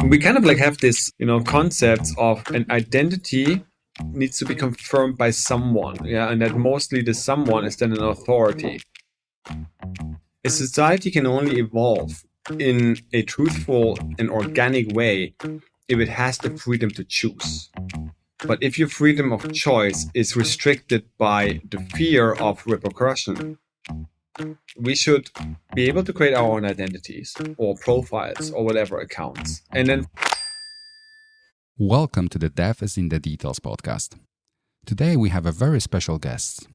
We kind of like have this, concepts of an identity needs to be confirmed by someone, and that mostly the someone is then an authority. A society can only evolve in a truthful and organic way if it has the freedom to choose. But if your freedom of choice is restricted by the fear of repercussion, we should be able to create our own identities or profiles or whatever accounts. And then Welcome to the Dev is in the Details podcast. Today we have a very special guest,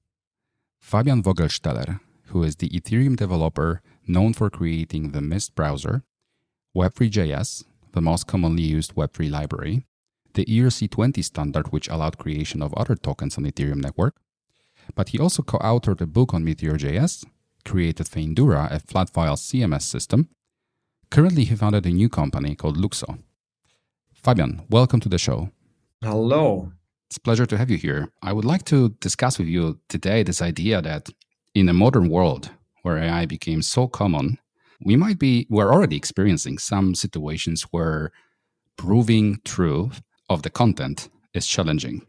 Fabian Vogelsteller, who is the Ethereum developer known for creating the Mist browser, Web3.js, the most commonly used Web3 library, the ERC20 standard which allowed creation of other tokens on the Ethereum network, but he also co-authored a book on Meteor.js, created Feindura, a flat file CMS system. Currently he founded a new company called LUKSO. Fabian, welcome to the show. Hello. It's a pleasure to have you here. I would like to discuss with you today this idea that in a modern world where AI became so common, we're already experiencing some situations where proving truth of the content is challenging.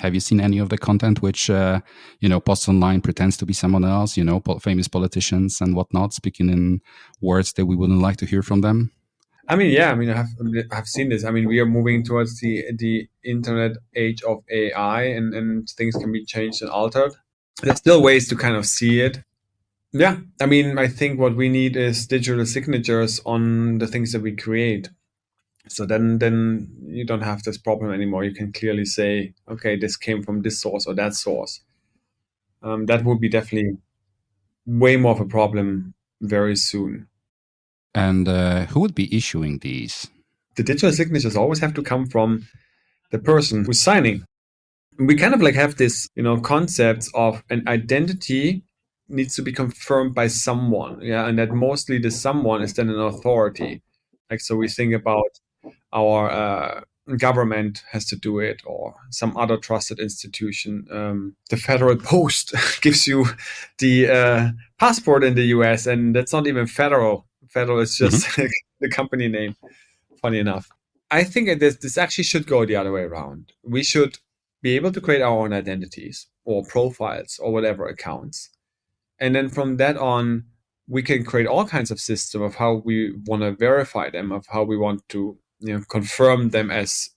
Have you seen any of the content which, posts online pretends to be someone else, famous politicians and whatnot, speaking in words that we wouldn't like to hear from them? I've seen this. We are moving towards the internet age of AI, and things can be changed and altered. There's still ways to kind of see it. Yeah, I think what we need is digital signatures on the things that we create. So then you don't have this problem anymore. You can clearly say, okay, this came from this source or that source. That would be definitely way more of a problem very soon. And who would be issuing these? The digital signatures always have to come from the person who's signing. We kind of like have this, concepts of an identity needs to be confirmed by someone, and that mostly the someone is then an authority. Like, so we think about our government has to do it, or some other trusted institution. The Federal Post gives you the passport in the US, and that's not even federal. Federal is just the company name, funny enough. I think this actually should go the other way around. We should be able to create our own identities or profiles or whatever accounts. And then from that on, we can create all kinds of system of how we want to verify them, of how we want to confirm them as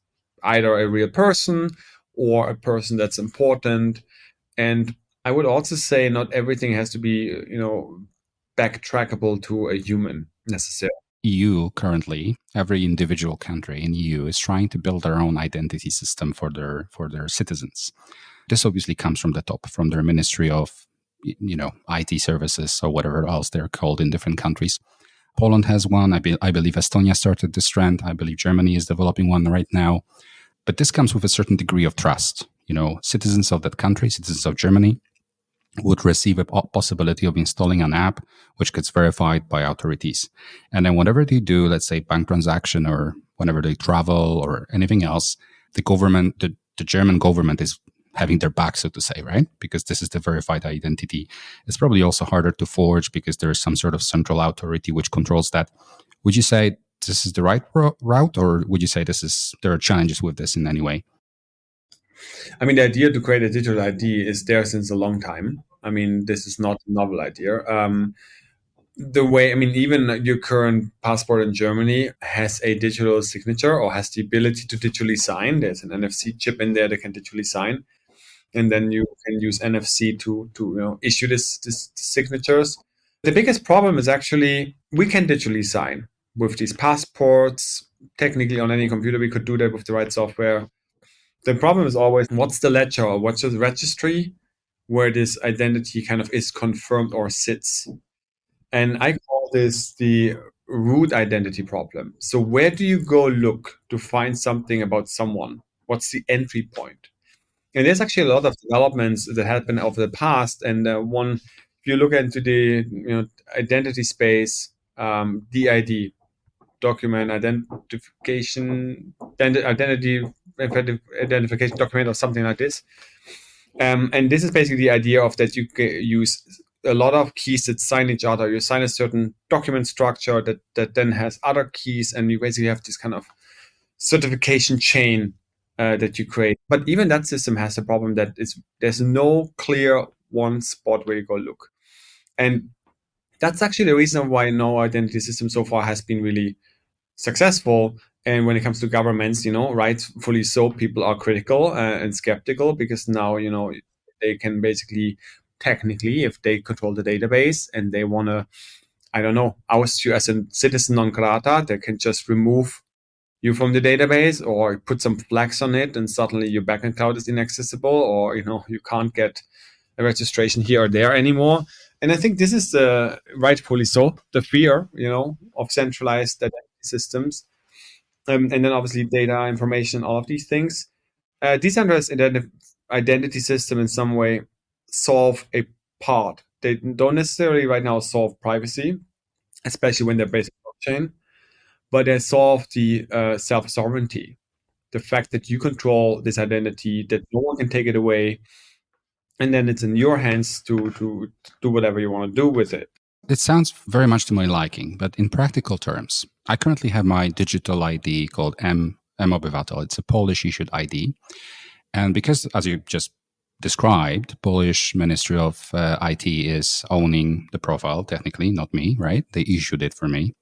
either a real person or a person that's important. And I would also say not everything has to be, backtrackable to a human necessarily. EU currently, every individual country in EU is trying to build their own identity system for their citizens. This obviously comes from the top, from their Ministry of IT services or whatever else they're called in different countries. Poland has one. I believe Estonia started this trend. I believe Germany is developing one right now. But this comes with a certain degree of trust. Citizens of that country, citizens of Germany, would receive a possibility of installing an app which gets verified by authorities. And then whenever they do, let's say bank transaction, or whenever they travel or anything else, the government, the German government is having their back, so to say, right? Because this is the verified identity. It's probably also harder to forge because there is some sort of central authority which controls that. Would you say this is the right route, or would you say there are challenges with this in any way? The idea to create a digital ID is there since a long time. This is not a novel idea. Even your current passport in Germany has a digital signature or has the ability to digitally sign. There's an NFC chip in there that can digitally sign. And then you can use NFC to issue this signatures. The biggest problem is actually we can digitally sign with these passports. Technically, on any computer, we could do that with the right software. The problem is always what's the ledger or what's the registry where this identity kind of is confirmed or sits. And I call this the root identity problem. So where do you go look to find something about someone? What's the entry point? And there's actually a lot of developments that happened over the past. And if you look into the identity space, DID, document identification, identity identification document or something like this. And this is basically the idea of that you use a lot of keys that sign each other. You sign a certain document structure that then has other keys, and you basically have this kind of certification chain that you create. But even that system has a problem that there's no clear one spot where you go look. And that's actually the reason why no identity system so far has been really successful. And when it comes to governments, rightfully so, people are critical and skeptical, because now, they can basically, technically, if they control the database and they want to, I don't know, oust you as a citizen non grata, they can just remove you from the database or put some flags on it, and suddenly your bank account is inaccessible, or, you can't get a registration here or there anymore. And I think this is rightfully so, the fear, of centralized identity systems. And then obviously data, information, all of these things. Decentralized identity system in some way solve a part. They don't necessarily right now solve privacy, especially when they're based on blockchain, but they solve the self-sovereignty, the fact that you control this identity, that no one can take it away, and then it's in your hands to do whatever you want to do with it. It sounds very much to my liking, but in practical terms, I currently have my digital ID called M Obywatel. It's a Polish issued ID. And because, as you just described, Polish Ministry of IT is owning the profile, technically, not me, right? They issued it for me,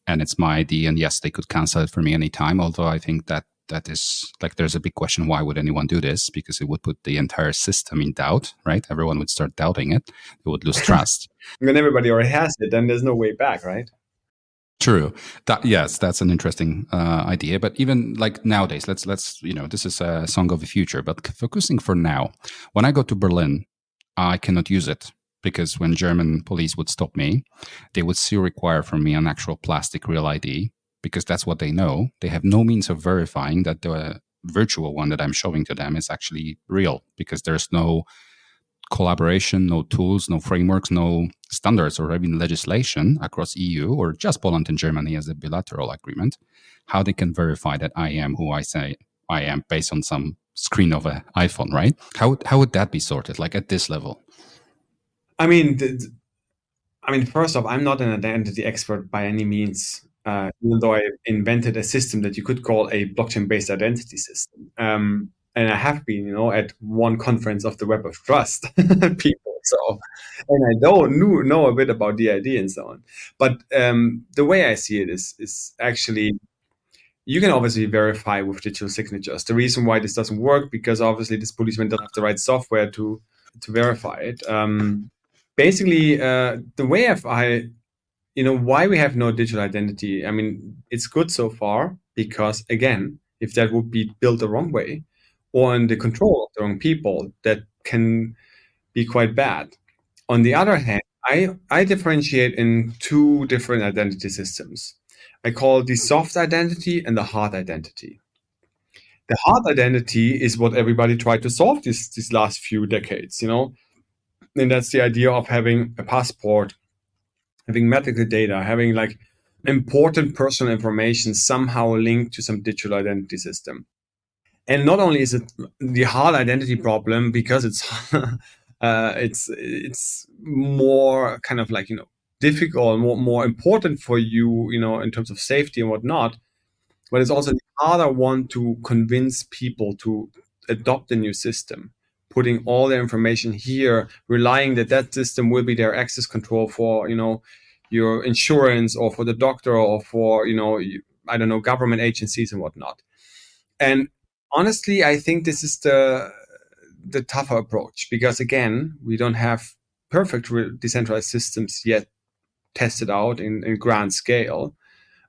and it's my ID. And yes, they could cancel it for me anytime. Although I think that is like, there's a big question: why would anyone do this? Because it would put the entire system in doubt, right? Everyone would start doubting it. They would lose trust. When everybody already has it, then there's no way back, right? True. Yes, that's an interesting idea. But even like nowadays, let's this is a song of the future. But focusing for now, when I go to Berlin, I cannot use it, because when German police would stop me, they would still require from me an actual plastic real ID, because that's what they know. They have no means of verifying that the virtual one that I'm showing to them is actually real, because there's no collaboration, no tools, no frameworks, no standards or even legislation across EU or just Poland and Germany as a bilateral agreement, how they can verify that I am who I say I am based on some screen of an iPhone, right? How would that be sorted, like at this level? I mean, first off, I'm not an identity expert by any means, even though I invented a system that you could call a blockchain-based identity system. And I have been, at one conference of the Web of Trust people. So, and I know a bit about DID and so on. But the way I see it is actually, you can obviously verify with digital signatures. The reason why this doesn't work, because obviously this policeman doesn't have the right software to verify it. Basically, the way why we have no digital identity, it's good so far, because again, if that would be built the wrong way or in the control of the wrong people, that can be quite bad. On the other hand, I differentiate in two different identity systems. I call the soft identity and the hard identity. The hard identity is what everybody tried to solve these last few decades, and that's the idea of having a passport, having medical data, having like important personal information somehow linked to some digital identity system. And not only is it the hard identity problem, because it's it's more kind of like, difficult, more important for you, in terms of safety and whatnot, but it's also the harder one to convince people to adopt a new system, putting all their information here, relying that system will be their access control for, your insurance, or for the doctor, or for, I don't know, government agencies and whatnot. And honestly, I think this is the tougher approach, because again, we don't have perfect decentralized systems yet tested out in grand scale.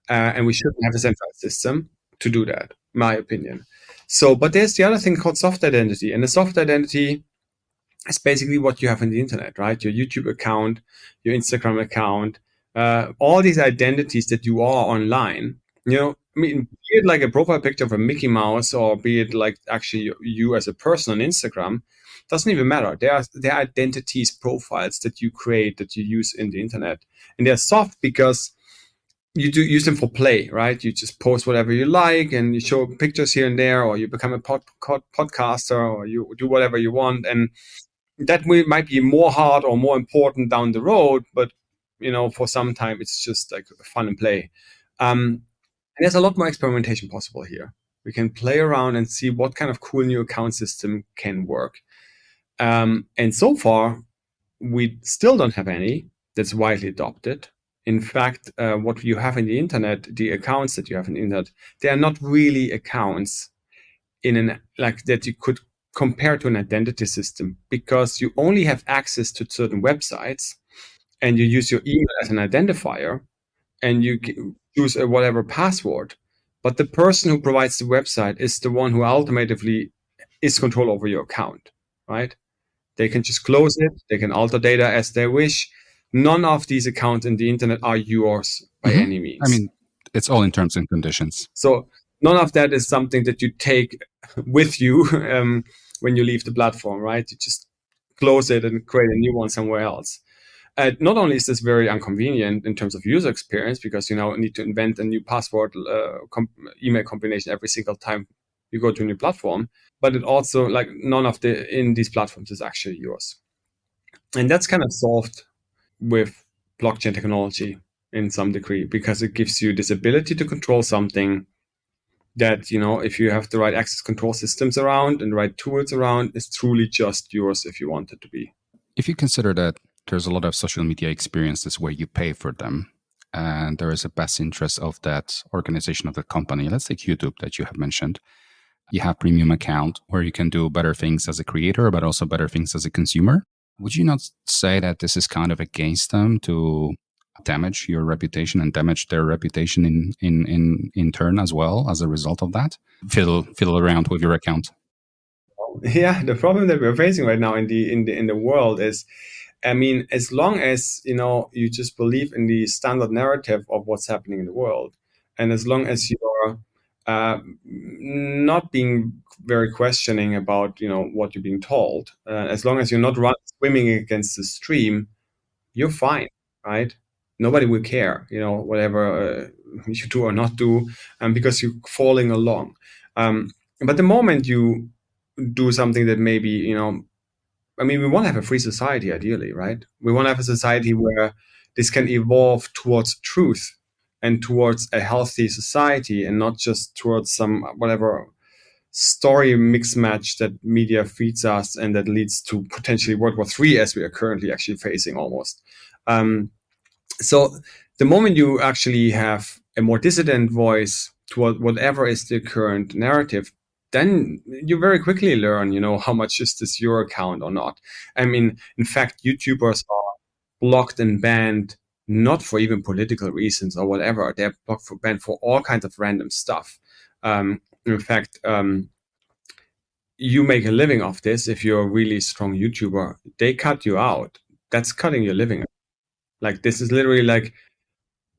And we shouldn't have a centralized system to do that, my opinion. So, but there's the other thing called soft identity. And the soft identity is basically what you have on the internet, right? Your YouTube account, your Instagram account, all these identities that you are online. Be it like a profile picture of a Mickey Mouse, or be it like actually you as a person on Instagram, doesn't even matter. They are identities, profiles that you create, that you use in the internet. And they're soft because you do use them for play, right? You just post whatever you like, and you show pictures here and there, or you become a podcaster, or you do whatever you want. And might be more hard or more important down the road, but for some time it's just like fun and play. And there's a lot more experimentation possible here. We can play around and see what kind of cool new account system can work. And so far, we still don't have any that's widely adopted. In fact, what you have in the internet, the accounts that you have in the internet, they are not really accounts in an like that you could compare to an identity system, because you only have access to certain websites and you use your email as an identifier and you choose a whatever password. But the person who provides the website is the one who ultimately is control over your account, right? They can just close it. They can alter data as they wish. None of these accounts in the internet are yours by any means. I mean, it's all in terms and conditions. So none of that is something that you take with you when you leave the platform, right? You just close it and create a new one somewhere else. Not only is this very inconvenient in terms of user experience, because you now need to invent a new password email combination every single time you go to a new platform, but it also, like, none of the in these platforms is actually yours. And that's kind of solved with blockchain technology in some degree, because it gives you this ability to control something that, if you have the right access control systems around and the right tools around, is truly just yours if you want it to be. If you consider that there's a lot of social media experiences where you pay for them, and there is a best interest of that organization, of the company, let's take YouTube that you have mentioned. You have premium account where you can do better things as a creator, but also better things as a consumer. Would you not say that this is kind of against them to damage your reputation and damage their reputation in turn as well as a result of that? Fiddle around with your account. Yeah, the problem that we're facing right now in the world is, I mean, as long as you just believe in the standard narrative of what's happening in the world, and as long as you're not being very questioning about what you're being told, as long as you're not swimming against the stream, you're fine, right? Nobody will care, whatever you do or not do, because you're falling along. But the moment you do something that maybe, I mean, we want to have a free society, ideally, right? We want to have a society where this can evolve towards truth and towards a healthy society, and not just towards some whatever story mix match that media feeds us, and that leads to potentially World War III, as we are currently actually facing almost. So the moment you actually have a more dissident voice toward whatever is the current narrative, then you very quickly learn, how much is this your account or not. I mean, in fact, YouTubers are blocked and banned not for even political reasons or whatever. They're banned for all kinds of random stuff. In fact, you make a living off this. If you're a really strong YouTuber, they cut you out. That's cutting your living. Like, this is literally like,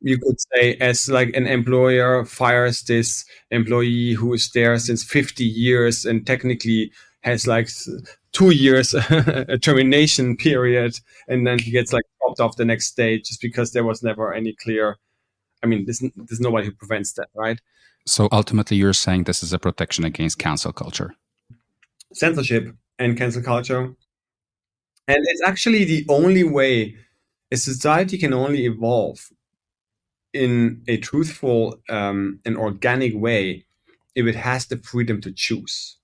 you could say, as like an employer fires this employee who is there since 50 years and technically has like 2 years a termination period, and then he gets like dropped off the next day just because there was never any clear, I mean, there's nobody who prevents that, right? So ultimately, you're saying this is a protection against cancel culture. Censorship and cancel culture. And it's actually the only way a society can only evolve in a truthful and organic way if it has the freedom to choose.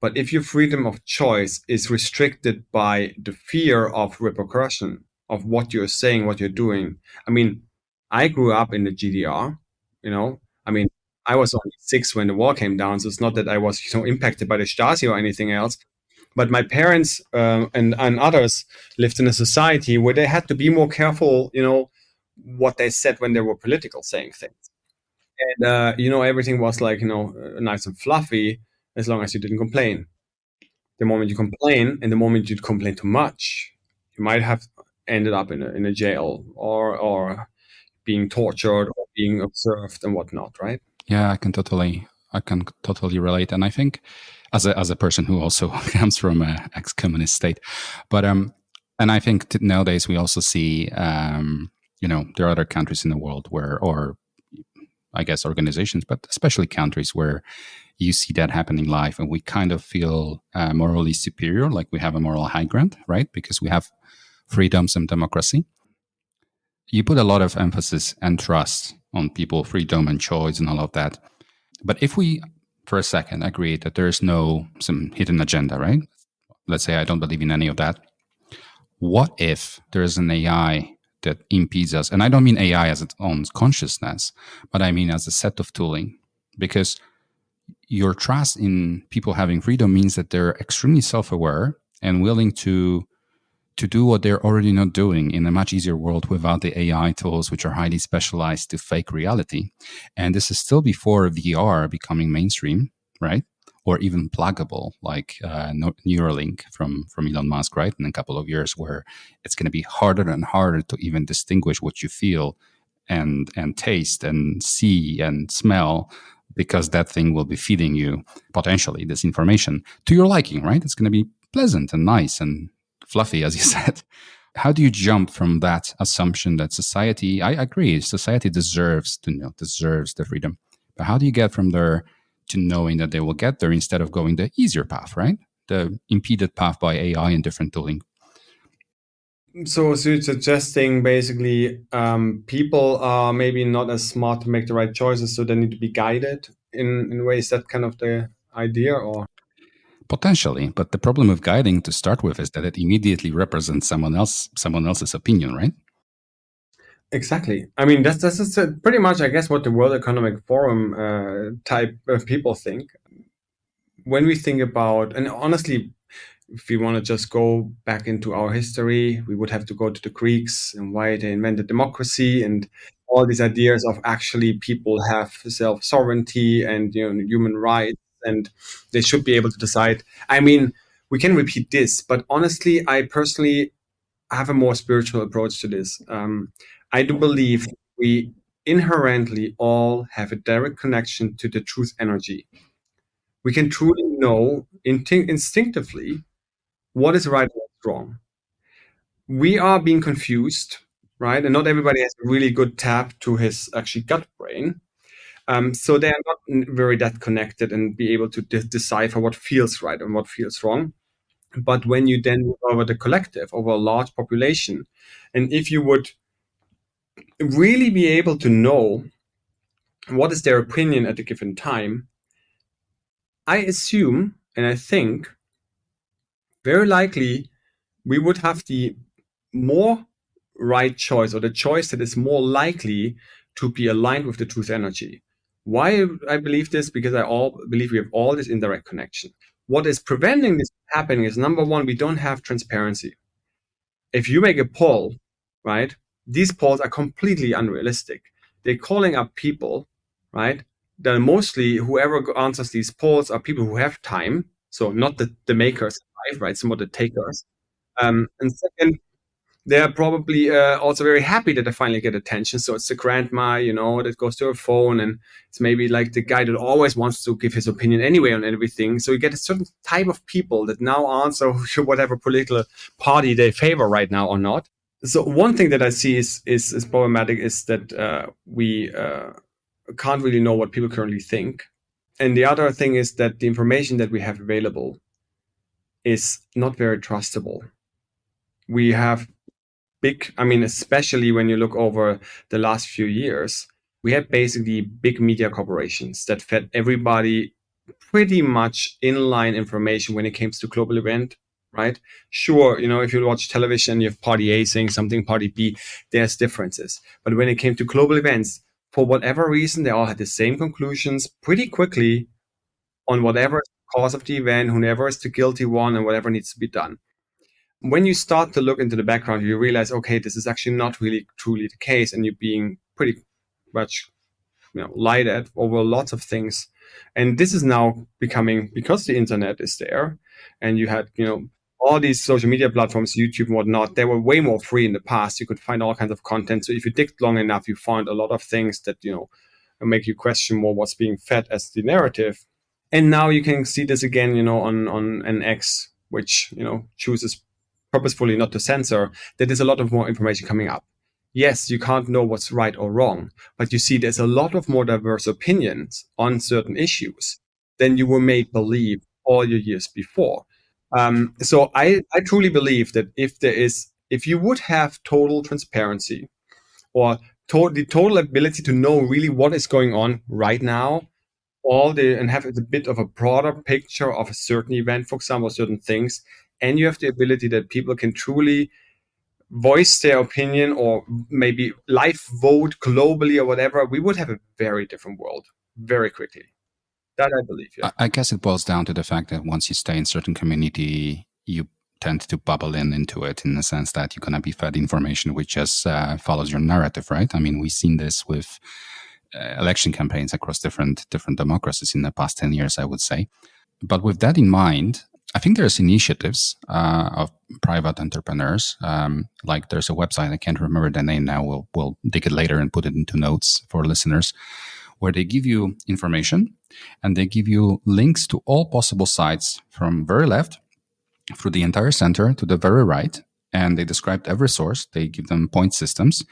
But if your freedom of choice is restricted by the fear of repercussion of what you're saying, what you're doing, I mean, I grew up in the GDR, I mean, I was only 6 when the wall came down, so it's not that I was impacted by the Stasi or anything else. But my parents and others lived in a society where they had to be more careful, what they said when they were political saying things. And, everything was like, nice and fluffy as long as you didn't complain. The moment you complain, and the moment you complain too much, you might have ended up in a jail, or being tortured, or being observed and whatnot, right? Yeah, I can totally relate. And I think as a person who also comes from an ex-communist state, but and I think nowadays we also see there are other countries in the world where, or I guess organizations, but especially countries where you see that happening live, and we kind of feel morally superior, like we have a moral high ground, right? Because we have freedoms and democracy. You put a lot of emphasis and trust on people, freedom and choice and all of that. But if we, for a second, agree that there's no some hidden agenda, right? Let's say I don't believe in any of that. What if there's an AI that impedes us? And I don't mean AI as its own consciousness, but I mean as a set of tooling. Because your trust in people having freedom means that they're extremely self-aware and willing to do what they're already not doing in a much easier world without the AI tools, which are highly specialized to fake reality. And this is still before VR becoming mainstream, right? Or even pluggable, like Neuralink from Elon Musk, right? In a couple of years, where it's going to be harder and harder to even distinguish what you feel and taste and see and smell, because that thing will be feeding you potentially this information to your liking, right? It's going to be pleasant and nice and fluffy, as you said. How do you jump from that assumption that society, I agree, society deserves deserves the freedom, but how do you get from there to knowing that they will get there instead of going the easier path, right? The impeded path by AI and different tooling. So you're suggesting basically people are maybe not as smart to make the right choices, so they need to be guided in ways. That kind of the idea, or Potentially, but the problem with guiding to start with is that it immediately represents someone else's opinion, right? exactly. I mean, that's pretty much, I guess, what the World Economic Forum type of people think. When we think about, and honestly, if we want to just go back into our history, we would have to go to the Greeks and why they invented democracy and all these ideas of actually people have self sovereignty and human rights and they should be able to decide. I mean, we can repeat this, but honestly, I personally have a more spiritual approach to this. I do believe we inherently all have a direct connection to the truth energy. We can truly know instinctively what is right and what's wrong. We are being confused, right? And not everybody has a really good tap to his actually gut brain. So they are not very that connected and be able to decipher what feels right and what feels wrong. But when you then move over the collective, over a large population, and if you would really be able to know what is their opinion at a given time, I assume and I think very likely we would have the more right choice or the choice that is more likely to be aligned with the truth energy. Why I believe this? Because I all believe we have all this indirect connection. What is preventing this happening is number one, we don't have transparency. If you make a poll, right, these polls are completely unrealistic. They're calling up people, right? That mostly whoever answers these polls are people who have time. So not the makers, right? It's more the takers. And second, they're probably also very happy that they finally get attention. So it's the grandma, that goes to her phone, and it's maybe like the guy that always wants to give his opinion anyway on everything. So you get a certain type of people that now answer whatever political party they favor right now or not. So one thing that I see is problematic is that we can't really know what people currently think. And the other thing is that the information that we have available is not very trustable. We have especially when you look over the last few years, we had basically big media corporations that fed everybody pretty much inline information when it comes to global event, right? Sure, if you watch television, you have party A saying something, party B, there's differences. But when it came to global events, for whatever reason, they all had the same conclusions pretty quickly on whatever is the cause of the event, whoever is the guilty one, and whatever needs to be done. When you start to look into the background, you realize, okay, this is actually not really truly the case, and you're being pretty much, lied at over lots of things. And this is now becoming, because the internet is there, and you had, all these social media platforms, YouTube and whatnot, they were way more free in the past. You could find all kinds of content. So if you dig long enough, you find a lot of things that, make you question more what's being fed as the narrative. And now you can see this again, on an X, which, chooses purposefully not to censor, that there's a lot of more information coming up. Yes, you can't know what's right or wrong, but you see there's a lot of more diverse opinions on certain issues. than you were made believe all your years before. So I truly believe that if you would have total transparency or the total ability to know really what is going on right now, and have a bit of a broader picture of a certain event, for example, certain things, and you have the ability that people can truly voice their opinion or maybe live vote globally or whatever, we would have a very different world very quickly. That I believe, yeah. I guess it boils down to the fact that once you stay in certain community, you tend to bubble into it in the sense that you're going to be fed information which just follows your narrative, right? I mean, we've seen this with election campaigns across different democracies in the past 10 years, I would say. But with that in mind, I think there's initiatives of private entrepreneurs. Like there's a website, I can't remember the name now. We'll dig it later and put it into notes for listeners, where they give you information and they give you links to all possible sites from very left through the entire center to the very right. And they described every source. They give them point systems.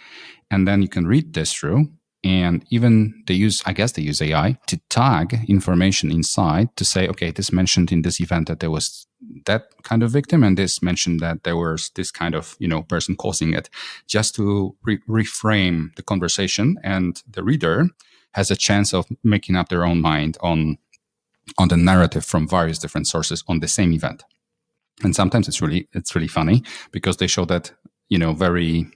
And then you can read this through. And even I guess they use AI to tag information inside to say, okay, this mentioned in this event that there was that kind of victim, and this mentioned that there was this kind of, person causing it, just to reframe the conversation. And the reader has a chance of making up their own mind on the narrative from various different sources on the same event. And sometimes it's really funny because they show that very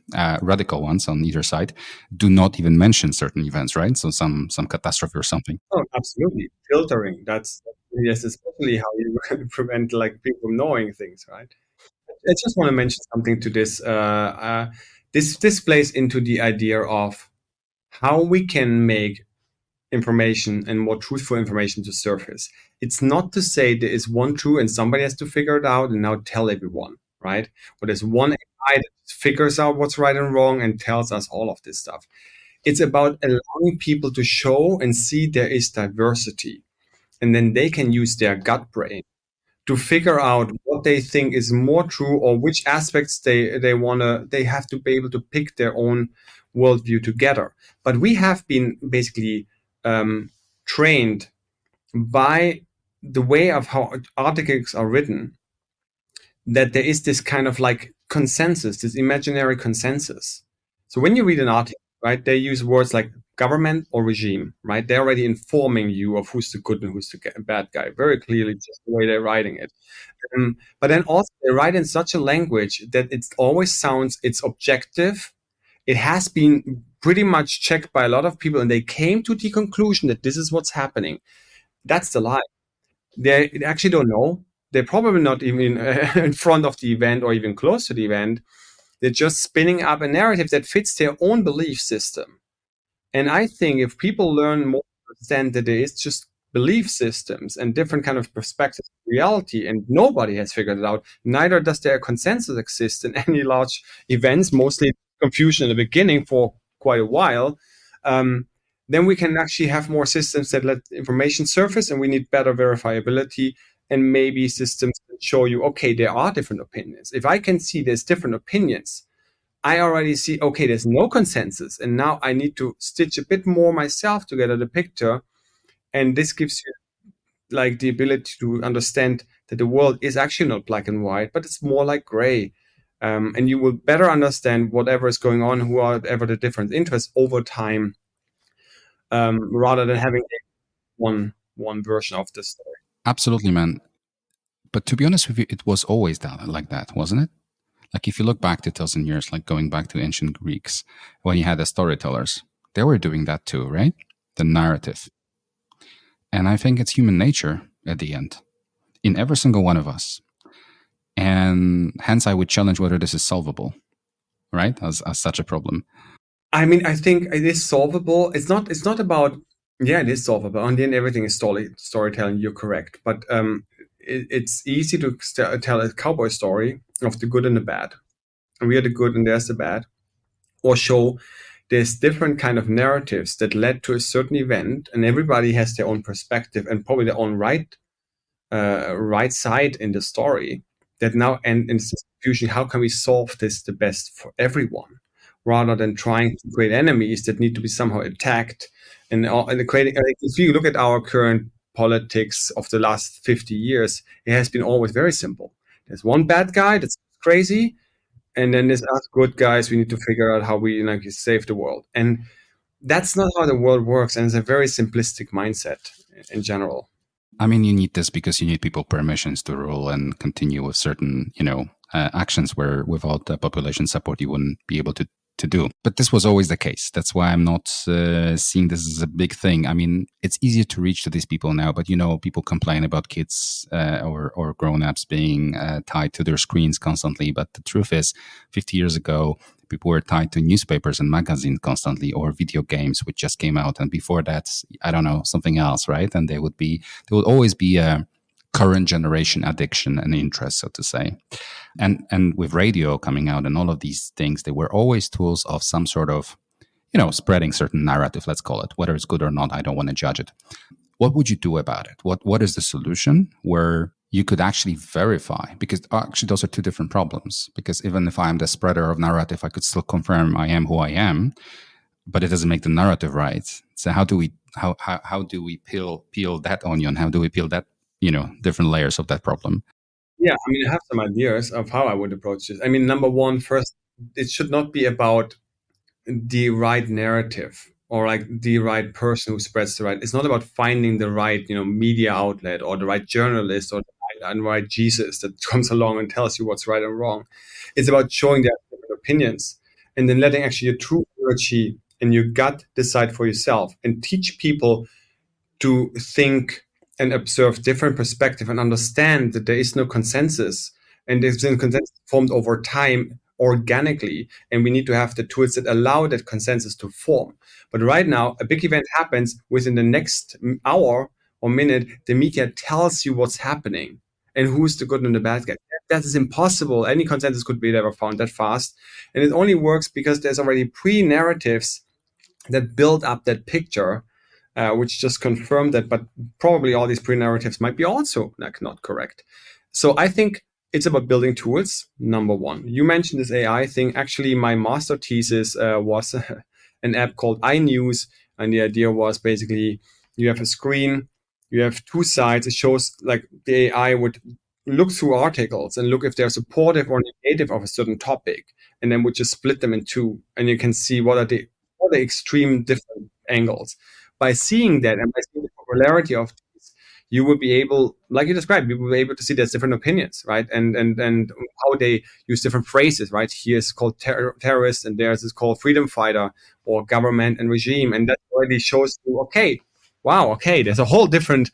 radical ones on either side do not even mention certain events, right? So some catastrophe or something. Oh, absolutely. Filtering. That's yes, especially how you prevent like people from knowing things, right? I just want to mention something to this. This plays into the idea of how we can make information and more truthful information to surface. It's not to say there is one true and somebody has to figure it out and now tell everyone, right? But there's one AI that figures out what's right and wrong and tells us all of this stuff. It's about allowing people to show and see there is diversity. And then they can use their gut brain to figure out what they think is more true or which aspects they have to be able to pick their own worldview together. But we have been basically trained by the way of how articles are written, that there is this kind of like consensus, this imaginary consensus. So when you read an article, right, they use words like government or regime, right? They're already informing you of who's the good and who's the bad guy very clearly, just the way they're writing it. But then also they write in such a language that it always sounds, it's objective. It has been pretty much checked by a lot of people and they came to the conclusion that this is what's happening. That's the lie. They actually don't know. They're probably not even in front of the event or even close to the event. They're just spinning up a narrative that fits their own belief system. And I think if people learn more to understand that there is just belief systems and different kind of perspectives of reality, and nobody has figured it out, neither does there a consensus exist in any large events, mostly confusion in the beginning for quite a while, then we can actually have more systems that let information surface, and we need better verifiability and maybe systems that show you, okay, there are different opinions. If I can see there's different opinions, I already see, okay, there's no consensus. And now I need to stitch a bit more myself to get the picture. And this gives you like the ability to understand that the world is actually not black and white, but it's more like gray. And you will better understand whatever is going on, whoever the different interests over time, rather than having one version of the story. Absolutely, man. But to be honest with you, it was always like that, wasn't it? Like if you look back to 1,000 years, like going back to ancient Greeks, when you had the storytellers, they were doing that too, right? The narrative. And I think it's human nature at the end, in every single one of us. And hence I would challenge whether this is solvable, right? As such a problem. I mean, I think it is solvable. It's not about, yeah, it is solvable. On the end, everything is storytelling. You're correct. But it's easy to tell a cowboy story of the good and the bad. And we are the good and there's the bad. Or show there's different kind of narratives that led to a certain event, and everybody has their own perspective and probably their own right side in the story. That now and in this confusion, how can we solve this the best for everyone, rather than trying to create enemies that need to be somehow attacked and creating. If you look at our current politics of the last 50 years, it has been always very simple. There's one bad guy that's crazy, and then there's us good guys. We need to figure out how we like save the world, and that's not how the world works. And it's a very simplistic mindset in general. I mean, you need this because you need people permissions to rule and continue with certain, actions where without the population support, you wouldn't be able to do. But this was always the case. That's why I'm not seeing this as a big thing. I mean, it's easier to reach to these people now, but people complain about kids or grown-ups being tied to their screens constantly. But the truth is, 50 years ago, people were tied to newspapers and magazines constantly, or video games, which just came out. And before that, I don't know, something else, right? And there would always be a current generation addiction and interest, so to say. And with radio coming out and all of these things, they were always tools of some sort of, spreading certain narrative, let's call it. Whether it's good or not, I don't want to judge it. What would you do about it? What is the solution where you could actually verify? Because actually those are two different problems. Because even if I'm the spreader of narrative, I could still confirm I am who I am, but it doesn't make the narrative right. So how do we peel that onion? How do we peel that, different layers of that problem? Yeah, I mean, I have some ideas of how I would approach this. I mean, number one, first, it should not be about the right narrative or like the right person who spreads the right. It's not about finding the right, media outlet or the right journalist or the right Jesus that comes along and tells you what's right and wrong. It's about showing their different opinions and then letting actually your true energy and your gut decide for yourself and teach people to think and observe different perspective and understand that there is no consensus, and there's been consensus formed over time organically, and we need to have the tools that allow that consensus to form. But right now, a big event happens within the next hour or minute. The media tells you what's happening and who's the good and the bad guy. That is impossible. Any consensus could be never found that fast, and it only works because there's already pre-narratives that build up that picture, which just confirm that. But probably all these pre-narratives might be also like not correct. So I think it's about building tools. Number one, you mentioned this AI thing. Actually, my master thesis was an app called iNews, and the idea was basically you have a screen, you have two sides. It shows like the AI would look through articles and look if they're supportive or negative of a certain topic, and then would just split them in two, and you can see what are the extreme different angles. By seeing that and by seeing the popularity of these, you will be able, like you described, you will be able to see there's different opinions, right? And how they use different phrases, right? Here is called terrorist, and theirs is called freedom fighter or government and regime. And that already shows you, okay, wow, okay, there's a whole different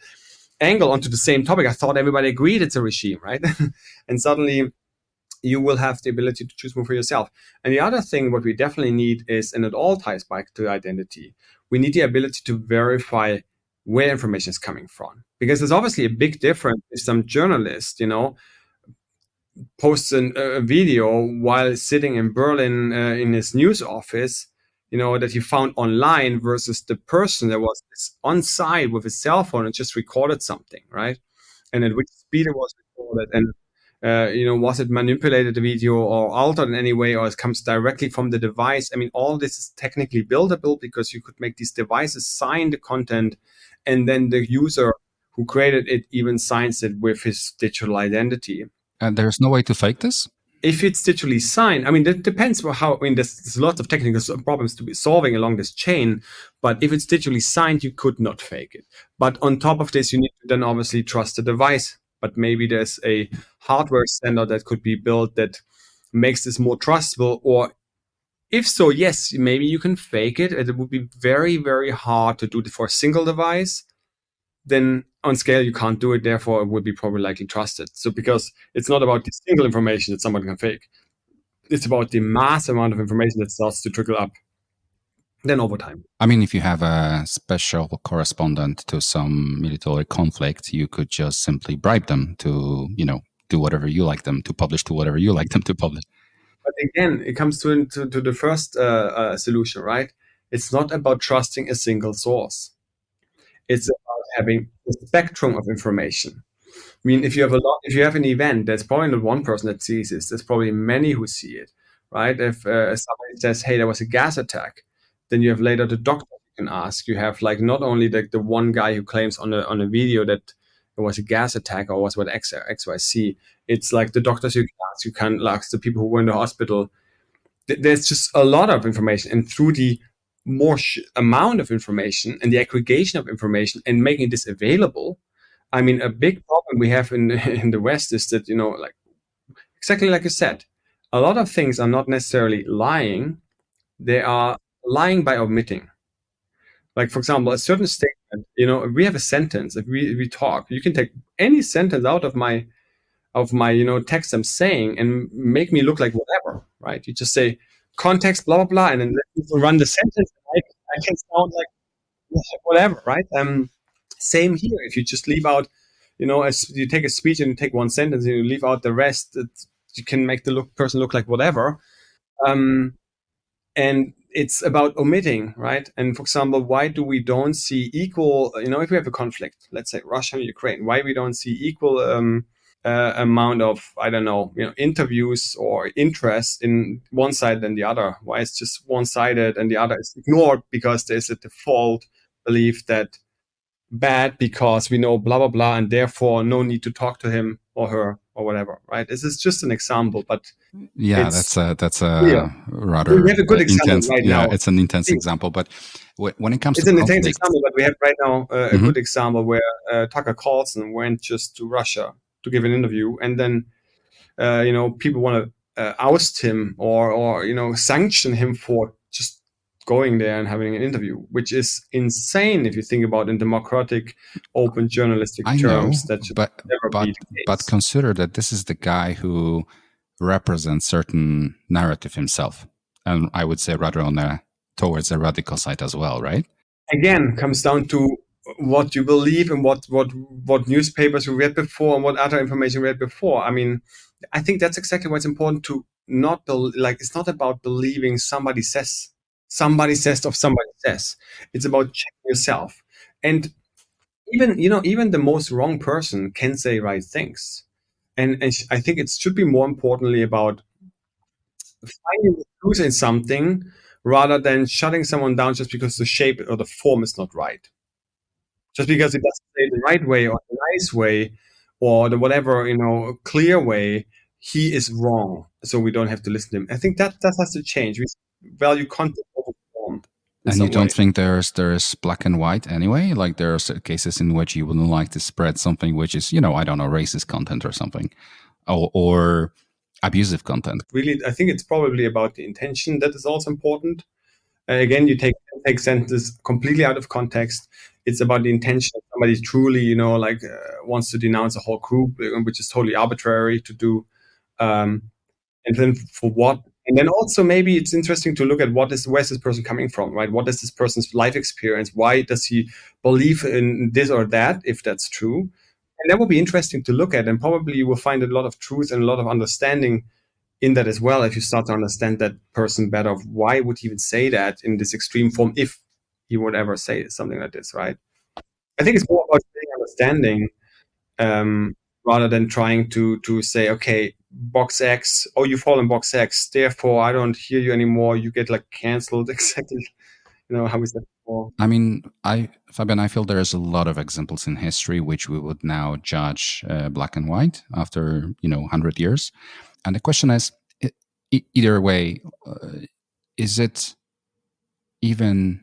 angle onto the same topic. I thought everybody agreed it's a regime, right? And suddenly you will have the ability to choose more for yourself. And the other thing, what we definitely need is, and it all ties back to identity, we need the ability to verify where information is coming from. Because there's obviously a big difference if some journalist, posts a video while sitting in Berlin in his news office, that he found online versus the person that was on site with his cell phone and just recorded something, right? And at which speed it was recorded, and was it manipulated the video or altered in any way, or it comes directly from the device? I mean, all this is technically buildable because you could make these devices sign the content, and then the user who created it even signs it with his digital identity. And there's no way to fake this? If it's digitally signed, I mean, that depends on how, I mean, there's lots of technical problems to be solving along this chain, but if it's digitally signed, you could not fake it. But on top of this, you need to then obviously trust the device. But maybe there's a hardware standard that could be built that makes this more trustable. Or if so, yes, maybe you can fake it. And it would be very, very hard to do it for a single device. Then on scale, you can't do it. Therefore, it would be probably likely trusted. So because it's not about the single information that someone can fake. It's about the mass amount of information that starts to trickle up then over time. I mean, if you have a special correspondent to some military conflict, you could just simply bribe them to, do whatever you like them to publish, to whatever you like them to publish. But again, it comes to the first solution, right? It's not about trusting a single source. It's about having a spectrum of information. I mean, if you have an event, there's probably not one person that sees this. There's probably many who see it, right? If somebody says, "Hey, there was a gas attack," then you have later the doctor you can ask. You have like not only the one guy who claims on a video that it was a gas attack or was what XYZ. It's like the doctors you can ask, you can ask the people who were in the hospital. There's just a lot of information, and through the more amount of information and the aggregation of information and making this available, I mean, a big problem we have in in the West is that, like exactly like you said, a lot of things are not necessarily lying; they are lying by omitting. Like, for example, a certain statement. If we have a sentence, if we talk, you can take any sentence out of my text I'm saying and make me look like whatever, right? You just say context, blah blah blah, and then let people run the sentence. I can sound like whatever, right? Same here. If you just leave out, as you take a speech and you take one sentence and you leave out the rest, you can make the person look like whatever. Um, and it's about omitting, right? And for example, why do we don't see equal? If we have a conflict, let's say Russia and Ukraine, why we don't see equal amount of, I don't know, interviews or interest in one side than the other? Why it's just one sided and the other is ignored because there's a default belief that bad because we know blah blah blah and therefore no need to talk to him or her or whatever, right? This is just an example, but Yeah, it's that's clear. a We rather have a good example intense. right Yeah, now. it's an intense example. But when it comes It's to an intense conflict, example, but we have right now a Mhm. good example where Tucker Carlson went just to Russia to give an interview, and then people want to oust him or sanction him for just going there and having an interview, which is insane if you think about in democratic, open journalistic I know, terms. That should but never be but the but case. consider that this is the guy who represents certain narrative himself, and I would say rather on a towards the radical side as well, right? Again, comes down to what you believe and what newspapers you read before and what other information you read before. I mean, I think that's exactly what's important to not like. It's not about believing somebody says of somebody says. It's about checking yourself. And even the most wrong person can say right things. And I think it should be more importantly about finding the truth in something rather than shutting someone down just because the shape or the form is not right. Just because it doesn't say the right way or the nice way or the whatever, clear way, he is wrong. So we don't have to listen to him. I think that has to change. We value content over form in And you some don't way. think there's black and white anyway? Like there are cases in which you wouldn't like to spread something which is, I don't know, racist content or something, or abusive content. Really, I think it's probably about the intention that is also important. Again, you take sentences completely out of context. It's about the intention. If somebody truly, like wants to denounce a whole group, which is totally arbitrary to do. Um, and then for what? And then also maybe it's interesting to look at where's this person coming from, right? What is this person's life experience? Why does he believe in this or that, if that's true? And that will be interesting to look at, and probably you will find a lot of truth and a lot of understanding in that as well if you start to understand that person better. Of why would he even say that in this extreme form if he would ever say something like this, right? I think it's more about understanding um, rather than trying to say, okay, box X, oh, you fall in box X, therefore I don't hear you anymore. You get like canceled. Exactly. How is that before? I mean, Fabian, I feel there's a lot of examples in history which we would now judge black and white after 100 years. And the question is, either way, is it even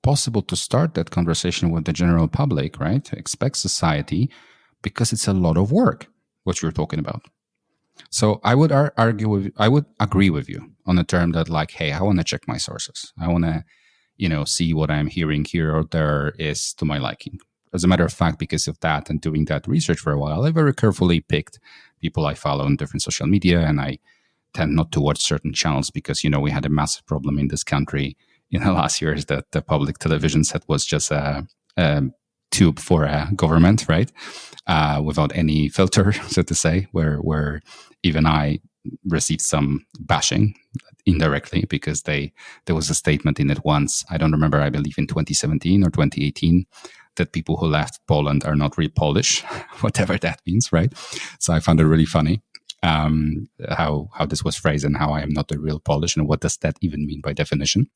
possible to start that conversation with the general public, right? To expect society, because it's a lot of work, what you're talking about. So I would I would agree with you on the term that, like, hey, I want to check my sources. I want to, see what I'm hearing here or there is to my liking. As a matter of fact, because of that and doing that research for a while, I very carefully picked people I follow on different social media, and I tend not to watch certain channels because we had a massive problem in this country in the last years that the public television set was just a tube for a government, right? Without any filter, so to say, where even I received some bashing indirectly because there was a statement in it once. I don't remember. I believe in 2017 or 2018 that people who left Poland are not real Polish, whatever that means, right? So I found it really funny how this was phrased and how I am not a real Polish and what does that even mean by definition.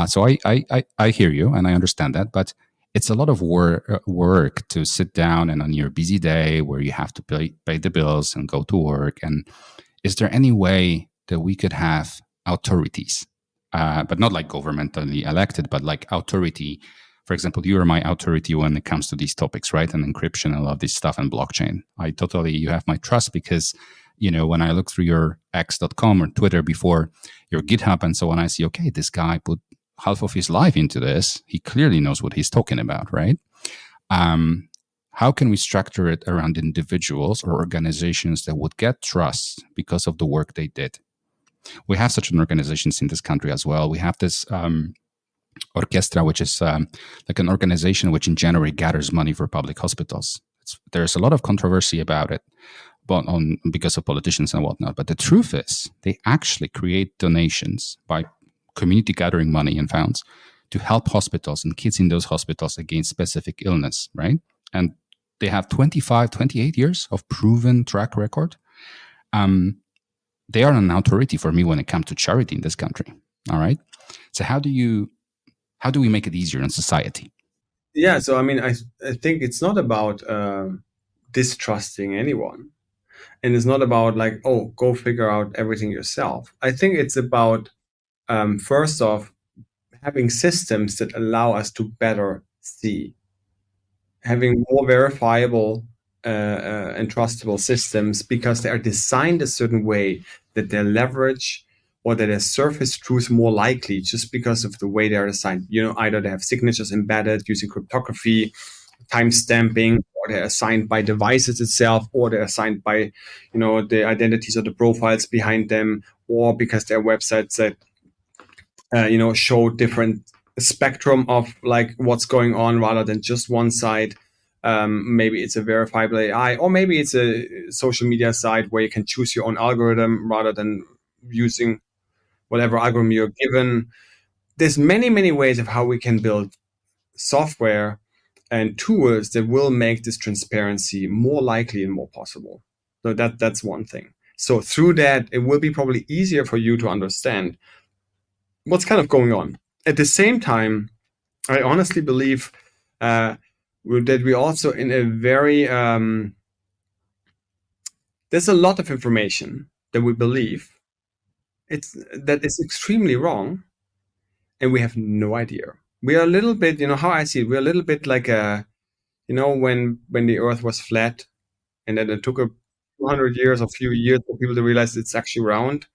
So I hear you and I understand that, but it's a lot of work to sit down and on your busy day where you have to pay the bills and go to work. And is there any way that we could have authorities, but not like governmentally elected, but like authority? For example, you are my authority when it comes to these topics, right? And encryption and all of this stuff and blockchain. You have my trust because, when I look through your x.com or Twitter before your GitHub and so on, I see, okay, this guy put half of his life into this. He clearly knows what he's talking about, right? How can we structure it around individuals or organizations that would get trust because of the work they did? We have such an organizations in this country as well. We have this orchestra, which is like an organization which in January gathers money for public hospitals. There's a lot of controversy about it, but because of politicians and whatnot. But the truth is, they actually create donations by community gathering money and funds to help hospitals and kids in those hospitals against specific illness, right? And they have 25, 28 years of proven track record. They are an authority for me when it comes to charity in this country. All right. So how do we make it easier in society? Yeah, so I mean, I think it's not about distrusting anyone, and it's not about like, oh, go figure out everything yourself. I think it's about first off having systems that allow us to better see, having more verifiable and trustable systems because they are designed a certain way that they leverage or that they surface truth more likely just because of the way they are designed. Either they have signatures embedded using cryptography, time stamping, or they're assigned by devices itself, or they're assigned by, the identities or the profiles behind them, or because they're websites that, show different spectrum of like what's going on rather than just one side. Maybe it's a verifiable AI, or maybe it's a social media site where you can choose your own algorithm rather than using whatever algorithm you're given. There's many, many ways of how we can build software and tools that will make this transparency more likely and more possible. So that's one thing. So through that, it will be probably easier for you to understand what's kind of going on. At the same time, I honestly believe that we also in a very there's a lot of information that we believe that is extremely wrong, and we have no idea. We are a little bit, how I see it, we're a little bit like when the Earth was flat, and then it took a few years for people to realize it's actually round.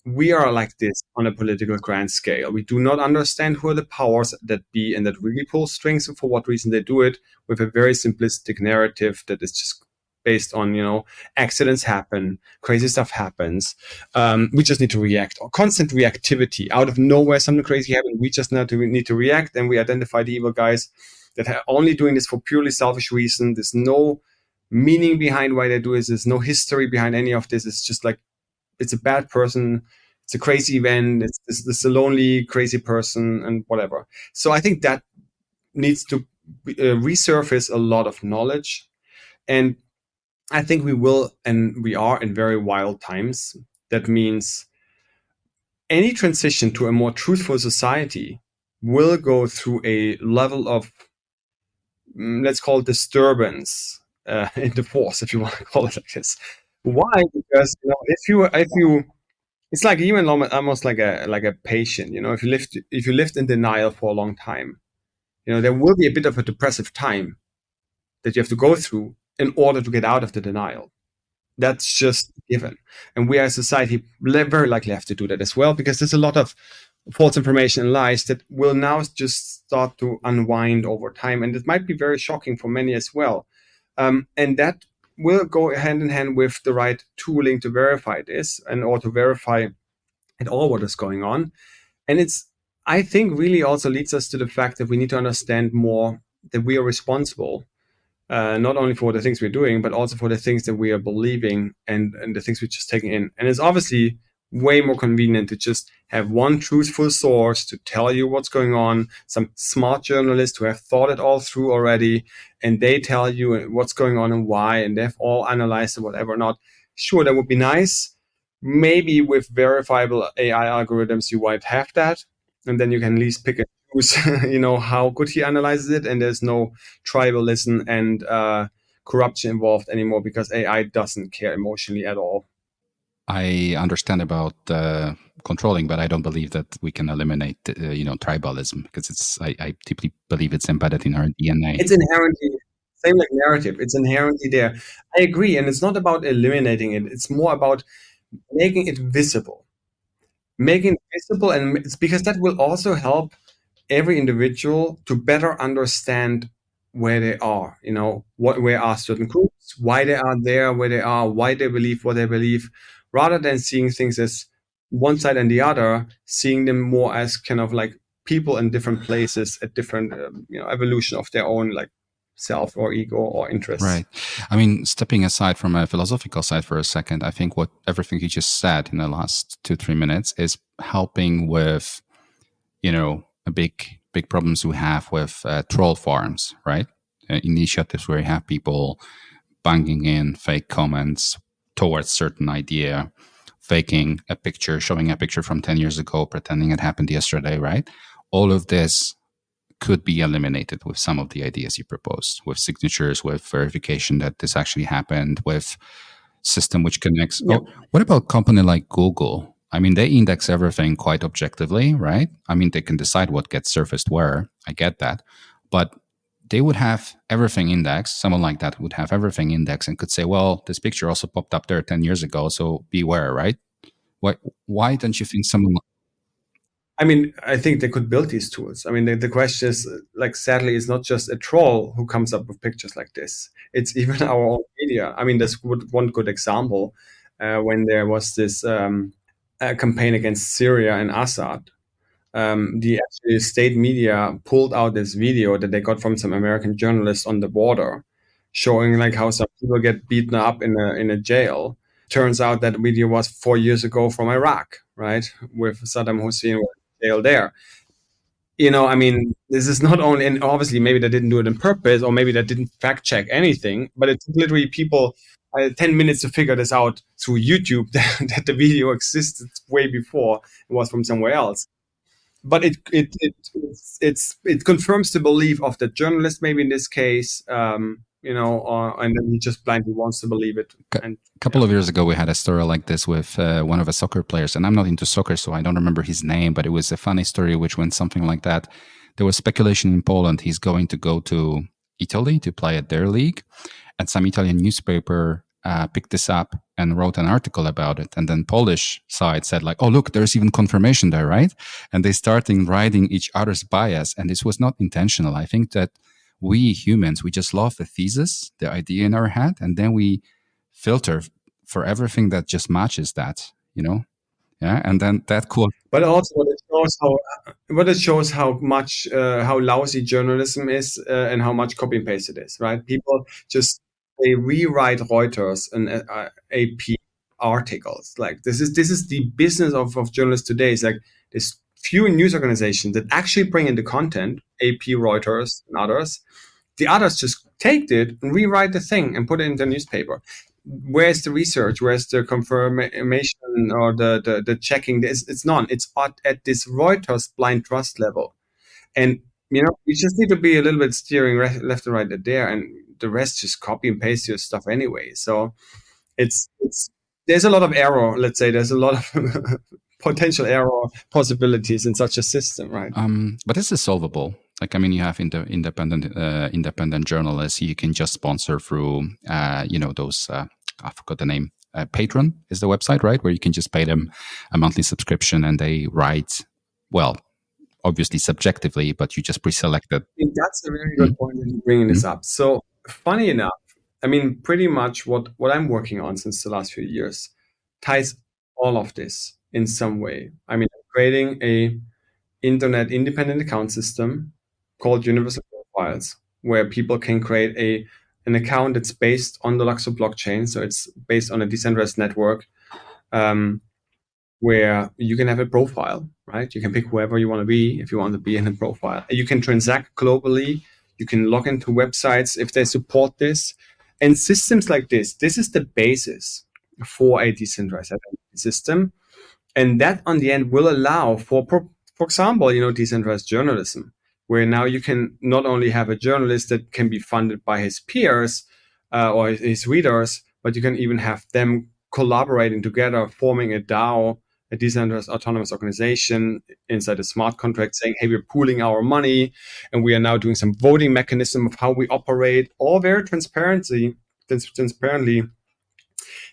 We are like this on a political grand scale. We do not understand who are the powers that be and that really pull strings and for what reason they do it, with a very simplistic narrative that is just based on, accidents happen, crazy stuff happens. We just need to react, or constant reactivity. Out of nowhere, something crazy happens. We just need to react, and we identify the evil guys that are only doing this for purely selfish reason. There's no meaning behind why they do this. There's no history behind any of this. It's just like, it's a bad person, it's a crazy event, it's a lonely, crazy person, and whatever. So I think that needs to resurface a lot of knowledge. And I think we will, and we are in very wild times. That means any transition to a more truthful society will go through a level of, let's call it disturbance in the force, if you want to call it like this. Why? Because if you it's like even almost like a patient. If you lived in denial for a long time, there will be a bit of a depressive time that you have to go through in order to get out of the denial. That's just given. And we as a society very likely have to do that as well, because there's a lot of false information and lies that will now just start to unwind over time. And it might be very shocking for many as well. And that will go hand in hand with the right tooling to verify this, and or to verify at all what is going on. And I think, really also leads us to the fact that we need to understand more that we are responsible, not only for the things we're doing, but also for the things that we are believing and the things we're just taking in. And it's obviously way more convenient to just have one truthful source to tell you what's going on, some smart journalists who have thought it all through already, and they tell you what's going on and why, and they've all analyzed it, whatever not. Sure, that would be nice. Maybe with verifiable AI algorithms, you might have that. and then you can at least pick and choose, how good he analyzes it, and there's no tribalism and corruption involved anymore because AI doesn't care emotionally at all. I understand about controlling, but I don't believe that we can eliminate, tribalism, because I deeply believe it's embedded in our DNA. It's inherently same like narrative. It's inherently there. I agree, and it's not about eliminating it. It's more about making it visible, and it's because that will also help every individual to better understand where they are. Where are certain groups, why they are there, where they are, why they believe what they believe, rather than seeing things as one side and the other, seeing them more as kind of like people in different places at different, evolution of their own like self or ego or interests. Right. I mean, stepping aside from a philosophical side for a second, I think what everything you just said in the last 2-3 minutes is helping with, a big problems we have with troll farms, right? Initiatives where you have people banging in fake comments towards certain idea, faking a picture, showing a picture from 10 years ago, pretending it happened yesterday, right? All of this could be eliminated with some of the ideas you proposed, with signatures, with verification that this actually happened, with system which connects. Yeah. Oh, what about company like Google? I mean, they index everything quite objectively, right? I mean, they can decide what gets surfaced where. I get that. But they would have everything indexed. Someone like that would have everything indexed and could say, well, this picture also popped up there 10 years ago, so beware, right? Why don't you think someone... I mean, I think they could build these tools. I mean, the question is, like, sadly, it's not just a troll who comes up with pictures like this. It's even our own media. I mean, there's one good example when there was this campaign against Syria and Assad. The actually state media pulled out this video that they got from some American journalists on the border, showing like how some people get beaten up in a jail. Turns out that video was 4 years ago from Iraq, right, with Saddam Hussein in jail there. I mean, this is not only, and obviously maybe they didn't do it on purpose, or maybe they didn't fact check anything, but it took literally people 10 minutes to figure this out through YouTube that the video existed way before it was from somewhere else. But it confirms the belief of the journalist, maybe in this case, and then he just blindly wants to believe it. And A couple of years ago, we had a story like this with one of the soccer players, and I'm not into soccer, so I don't remember his name, but it was a funny story which went something like that. There was speculation in Poland he's going to go to Italy to play at their league, and some Italian newspaper picked this up and wrote an article about it. And then Polish side said like, oh, look, there's even confirmation there, right? And they started writing each other's bias. And this was not intentional. I think that we humans, we just love the thesis, the idea in our head, and then we filter for everything that just matches that, Yeah. And then that quote. But also, what it shows how much how lousy journalism is, and how much copy and paste it is. Right? People just they rewrite Reuters and AP articles. Like this is the business of journalists today. It's like there's few news organizations that actually bring in the content, AP, Reuters, and others. The others just take it and rewrite the thing and put it in the newspaper. Where's the research? Where's the confirmation or the checking? It's none. It's at this Reuters blind trust level. And, you just need to be a little bit steering left and right there, and the rest just copy and paste your stuff anyway. So it's there's a lot of error. Let's say there's a lot of potential error possibilities in such a system, right? But this is solvable. Like, I mean, you have independent journalists you can just sponsor through, those, I forgot the name, Patreon is the website, right? Where you can just pay them a monthly subscription and they write, well, obviously subjectively, but you just pre-selected. I think that's a very good point that you're bringing this up. So funny enough, I mean, pretty much what I'm working on since the last few years ties all of this in some way. I mean, I'm creating a internet independent account system called Universal Profiles, where people can create an account that's based on the LUKSO blockchain. So it's based on a decentralized network, where you can have a profile, right? You can pick whoever you want to be if you want to be in a profile. You can transact globally. You can log into websites if they support this. And systems like this is the basis for a decentralized identity system. And that on the end will allow for for example, decentralized journalism, where now you can not only have a journalist that can be funded by his peers or his readers, but you can even have them collaborating together, forming a DAO, a decentralized autonomous organization inside a smart contract, saying, hey, we're pooling our money and we are now doing some voting mechanism of how we operate, all very transparently.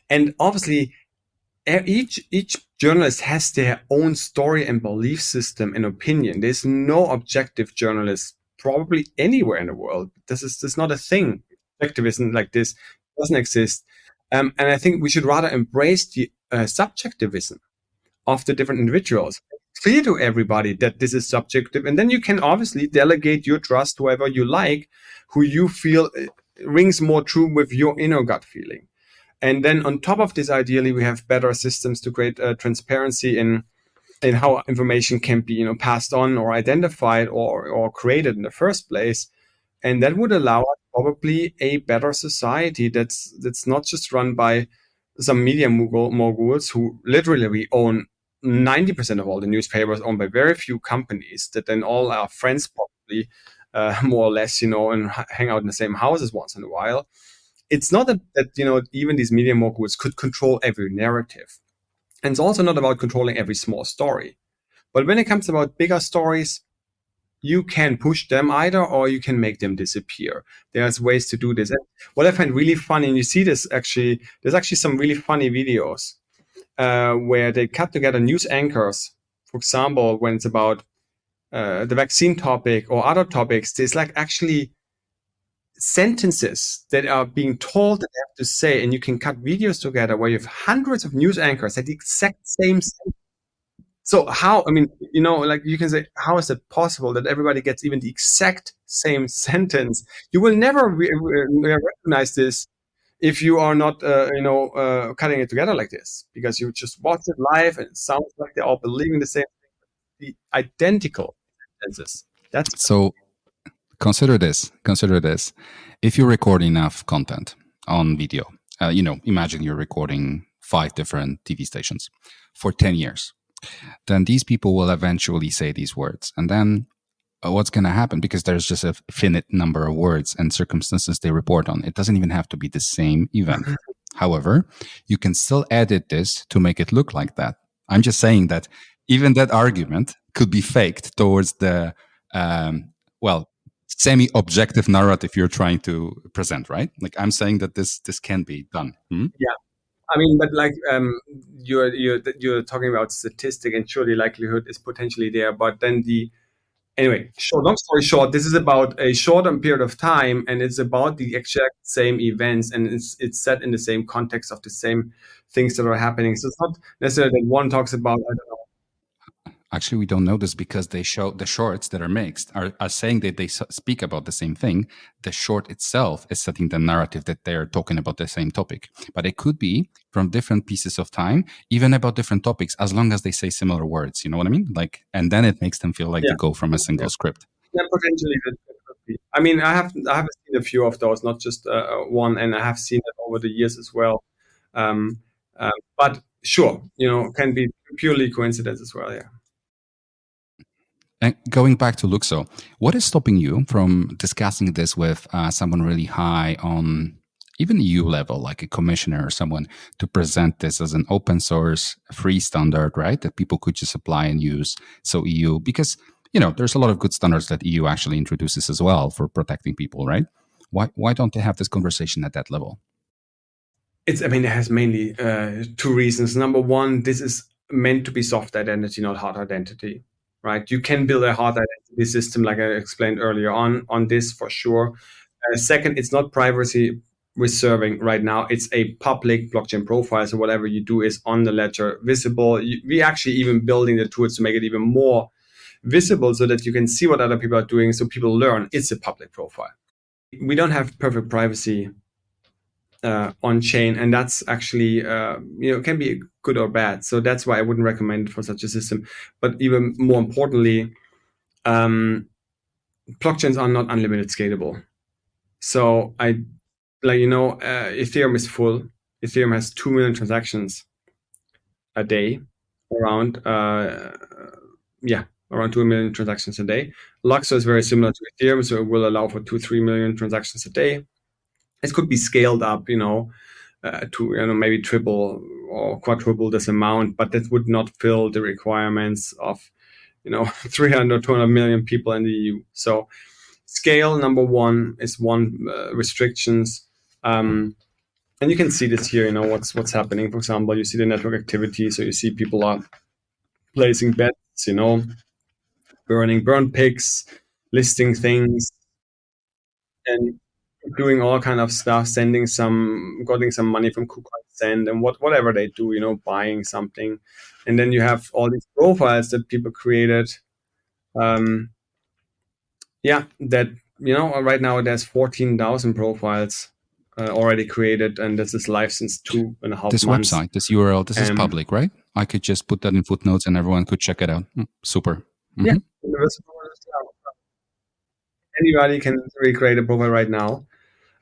And obviously, each journalist has their own story and belief system and opinion. There's no objective journalist probably anywhere in the world. This is not a thing. Objectivism like this doesn't exist. And I think we should rather embrace the subjectivism of the different individuals. Clear to everybody that this is subjective, and then you can obviously delegate your trust to whoever you like, who you feel rings more true with your inner gut feeling. And then on top of this, ideally, we have better systems to create transparency in how information can be, passed on or identified or created in the first place. And that would allow us probably a better society that's not just run by some media moguls who literally own 90% of all the newspapers, owned by very few companies that then all are friends probably, more or less, and hang out in the same houses once in a while. It's not that even these media moguls could control every narrative, and it's also not about controlling every small story. But when it comes about bigger stories, you can push them either, or you can make them disappear. There's ways to do this. And what I find really funny, and you see this actually, there's actually some really funny videos where they cut together news anchors. For example, when it's about the vaccine topic or other topics, there's like actually sentences that are being told that they have to say, and you can cut videos together where you have hundreds of news anchors at the exact same sentence. So how, like you can say, how is it possible that everybody gets even the exact same sentence? You will never recognize this if you are not, cutting it together like this, because you just watch it live and it sounds like they're all believing the same thing, the identical sentences. That's So consider this. Consider this. If you record enough content on video, imagine you're recording 5 different TV stations for 10 years, then these people will eventually say these words. And then what's going to happen, because there's just a finite number of words and circumstances they report on. It doesn't even have to be the same event. However, you can still edit this to make it look like that. I'm just saying that even that argument could be faked towards the, semi-objective narrative you're trying to present, right? Like I'm saying that this can be done. Yeah. But like you're talking about statistic, and sure, the likelihood is potentially there. But then anyway, long story short, this is about a shorter period of time, and it's about the exact same events, and it's set in the same context of the same things that are happening. So it's not necessarily that one talks about, I don't know. Actually, we don't know this because they show the shorts that are mixed are saying that they speak about the same thing. The short itself is setting the narrative that they're talking about the same topic. But it could be from different pieces of time, even about different topics, as long as they say similar words. You know what I mean? Like, and then it makes them feel like Yeah. they go from a single script. Yeah, potentially that could be. I have seen a few of those, not just one, and I have seen it over the years as well. Um, but sure, can be purely coincidence as well. Yeah. And going back to LUKSO, what is stopping you from discussing this with someone really high on even EU level, like a commissioner or someone, to present this as an open source, free standard, right? That people could just apply and use. So EU, because there's a lot of good standards that EU actually introduces as well for protecting people, right? Why don't they have this conversation at that level? It has mainly 2 reasons. Number one, this is meant to be soft identity, not hard identity, right? You can build a hard identity system, like I explained earlier on this for sure. Second, it's not privacy reserving right now. It's a public blockchain profile. So whatever you do is on the ledger visible. We actually even building the tools to make it even more visible so that you can see what other people are doing. So people learn it's a public profile. We don't have perfect privacy on chain, and that's actually can be good or bad. So that's why I wouldn't recommend it for such a system. But even more importantly, blockchains are not unlimited scalable. So Ethereum is full. Ethereum has 2 million transactions a day around. Yeah, around 2 million transactions a day. LUKSO is very similar to Ethereum, so it will allow for 2-3 million transactions a day. It could be scaled up, to maybe triple or quadruple this amount, but that would not fill the requirements of 300, 200 million people in the EU. So scale, number one, is one restrictions. And you can see this here, what's happening. For example, you see the network activity. So you see people are placing bets, burn pigs, listing things, and doing all kind of stuff, getting some money from KuCoin Send and whatever they do, buying something. And then you have all these profiles that people created. Um, that right now there's 14,000 profiles already created, and this is live since 2.5 This months. website, this URL, this is public, right? I could just put that in footnotes and everyone could check it out. Super. Yeah, anybody can recreate a profile right now.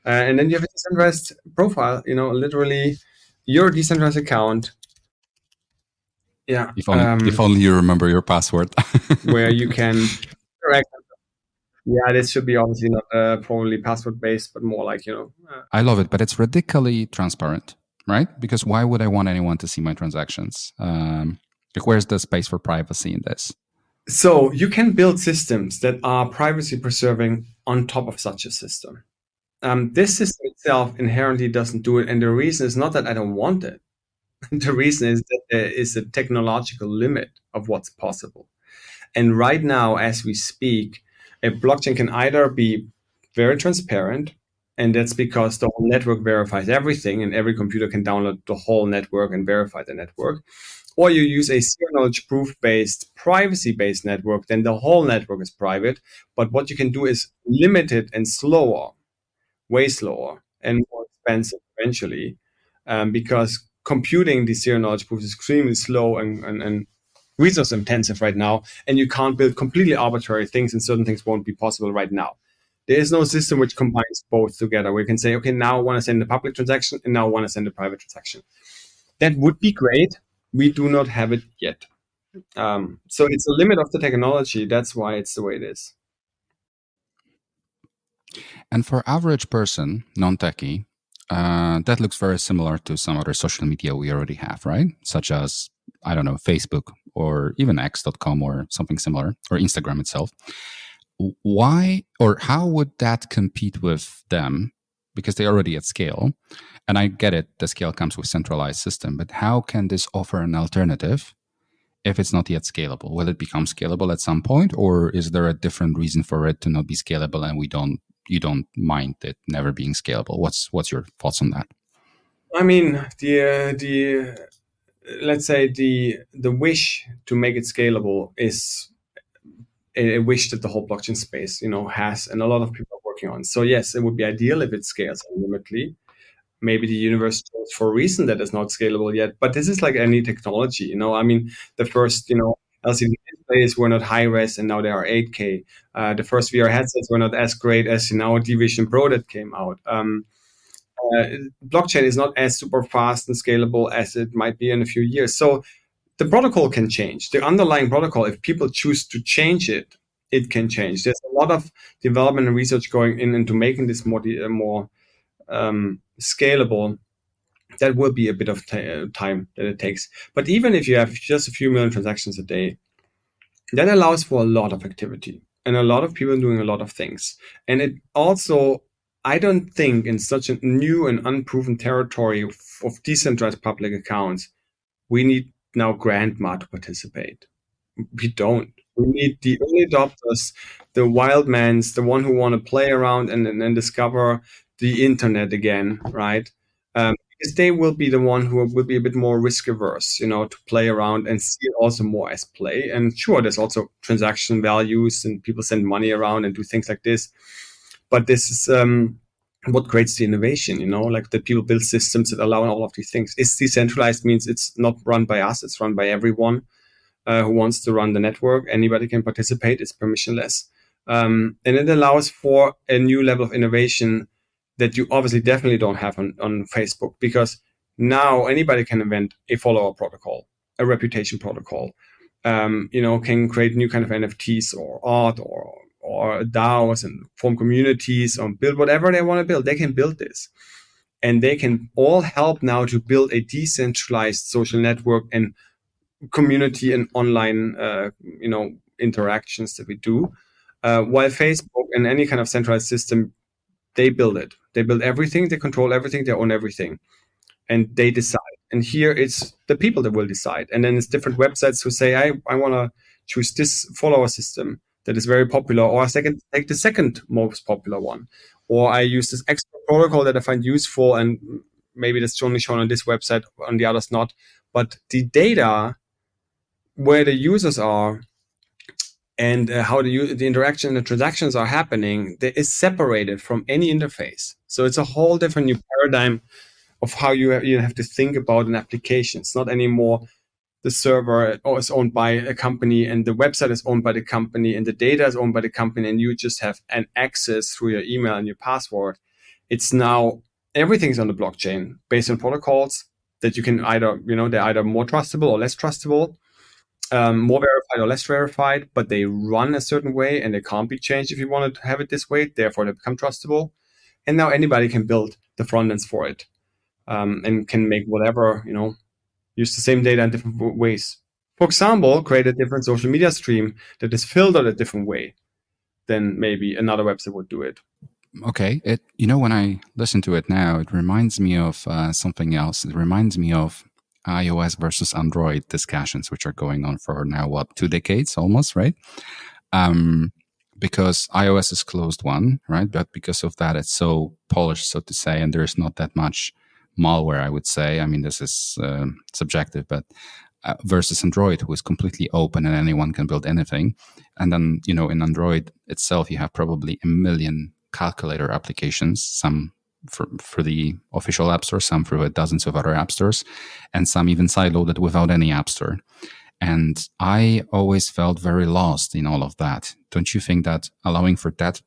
And then you have a decentralized profile, literally your decentralized account. Yeah. If only you remember your password. Where you can interact. Yeah, this should be obviously not probably password based, but more like, I love it, but it's ridiculously transparent, right? Because why would I want anyone to see my transactions? Where's the space for privacy in this? So you can build systems that are privacy preserving on top of such a system. This system itself inherently doesn't do it. And the reason is not that I don't want it. The reason is that there is a technological limit of what's possible. And right now, as we speak, a blockchain can either be very transparent, and that's because the whole network verifies everything, and every computer can download the whole network and verify the network. Or you use a zero knowledge proof-based, privacy-based network, then the whole network is private. But what you can do is limited and slower, way slower and more expensive eventually, because computing the zero knowledge proof is extremely slow and resource intensive right now, and you can't build completely arbitrary things, and certain things won't be possible right now. There is no system which combines both together. We can say, okay, now I want to send a public transaction, and now I want to send a private transaction. That would be great. We do not have it yet. So it's a limit of the technology. That's why it's the way it is. And for average person, non-techie, that looks very similar to some other social media we already have, right? Such as, I don't know, Facebook or even X.com or something similar, or Instagram itself. Why or how would that compete with them? Because they're already at scale. And I get it, the scale comes with centralized system, but how can this offer an alternative if it's not yet scalable? Will it become scalable at some point, or is there a different reason for it to not be scalable and you don't mind it never being scalable? What's your thoughts on that? I mean, let's say the wish to make it scalable is a wish that the whole blockchain space, has, and a lot of people are working on. So yes, it would be ideal if it scales unlimitedly. Maybe the universe chose for a reason that is not scalable yet. But this is like any technology, I mean, the first, LCD displays were not high res, and now they are 8K. The first VR headsets were not as great as now D-Vision Pro that came out. Blockchain is not as super fast and scalable as it might be in a few years. So the protocol can change. The underlying protocol, if people choose to change it, it can change. There's a lot of development and research going into making this more scalable. That will be a bit of time that it takes. But even if you have just a few million transactions a day, that allows for a lot of activity and a lot of people doing a lot of things. And it also, I don't think, in such a new and unproven territory of decentralized public accounts, we need now grandma to participate. We don't. We need the early adopters, the wild mans, the one who want to play around and discover the internet again, right? Because they will be the one who will be a bit more risk averse, to play around and see it also more as play. And sure, there's also transaction values and people send money around and do things like this. But this is what creates the innovation, like that people build systems that allow all of these things. It's decentralized means it's not run by us, it's run by everyone who wants to run the network. Anybody can participate, it's permissionless. And it allows for a new level of innovation that you obviously definitely don't have on Facebook, because now anybody can invent a follower protocol, a reputation protocol, can create new kind of NFTs or art or DAOs and form communities or build whatever they want to build. They can build this, and they can all help now to build a decentralized social network and community and online, interactions that we do. While Facebook and any kind of centralized system, they build it. They build everything. They control everything. They own everything, and they decide. And here it's the people that will decide. And then it's different websites who say, I want to choose this follower system that is very popular, or take the second most popular one, or I use this extra protocol that I find useful, and maybe that's only shown on this website, on the others not. But the data, where the users are, and how the interaction and the transactions are happening, that is separated from any interface. So it's a whole different new paradigm of how you have to think about an application. It's not anymore the server is owned by a company and the website is owned by the company and the data is owned by the company, and you just have an access through your email and your password. It's now everything's on the blockchain based on protocols that you can either, they're either more trustable or less trustable, more verified or less verified, but they run a certain way and they can't be changed if you want to have it this way. Therefore, they become trustable. And now anybody can build the front ends for it, and can make whatever, use the same data in different ways. For example, create a different social media stream that is filtered a different way than maybe another website would do it. Okay, when I listen to it now, it reminds me of something else. It reminds me of iOS versus Android discussions, which are going on for now, 2 decades almost, right? Because iOS is closed one, right? But because of that, it's so polished, so to say, and there's not that much malware, I would say. I mean, this is subjective, but versus Android, who is completely open and anyone can build anything. And then, in Android itself, you have probably a million calculator applications, some for the official app store, some through dozens of other app stores, and some even sideloaded without any app store. And I always felt very lost in all of that. Don't you think that allowing for that